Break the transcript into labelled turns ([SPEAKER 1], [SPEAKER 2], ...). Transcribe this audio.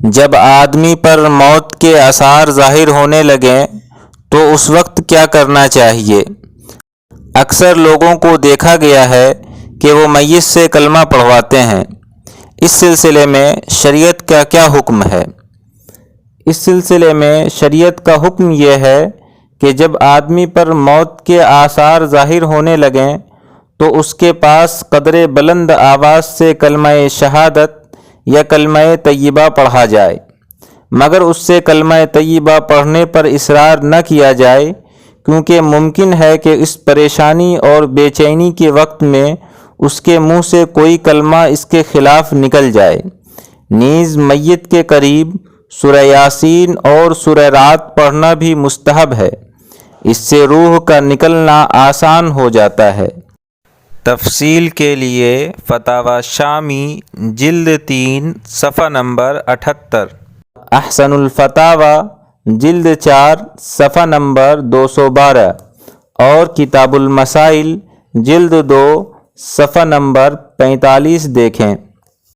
[SPEAKER 1] جب آدمی پر موت کے آثار ظاہر ہونے لگیں تو اس وقت کیا کرنا چاہیے؟ اکثر لوگوں کو دیکھا گیا ہے کہ وہ میت سے کلمہ پڑھواتے ہیں۔ اس سلسلے میں شریعت کا کیا حکم ہے؟ اس سلسلے میں شریعت کا حکم یہ ہے کہ جب آدمی پر موت کے آثار ظاہر ہونے لگیں تو اس کے پاس قدر بلند آواز سے کلمہ شہادت یا کلمہ طیبہ پڑھا جائے، مگر اس سے کلمہ طیبہ پڑھنے پر اصرار نہ کیا جائے، کیونکہ ممکن ہے کہ اس پریشانی اور بے چینی کے وقت میں اس کے منہ سے کوئی کلمہ اس کے خلاف نکل جائے۔ نیز میت کے قریب سورہ یاسین اور سورہ رعد پڑھنا بھی مستحب ہے، اس سے روح کا نکلنا آسان ہو جاتا ہے۔ تفصیل کے لیے فتاوی شامی جلد 3 صفحہ نمبر 78، احسن الفتاوی جلد 4 صفحہ نمبر 212 اور کتاب المسائل جلد 2 صفحہ نمبر 45 دیکھیں۔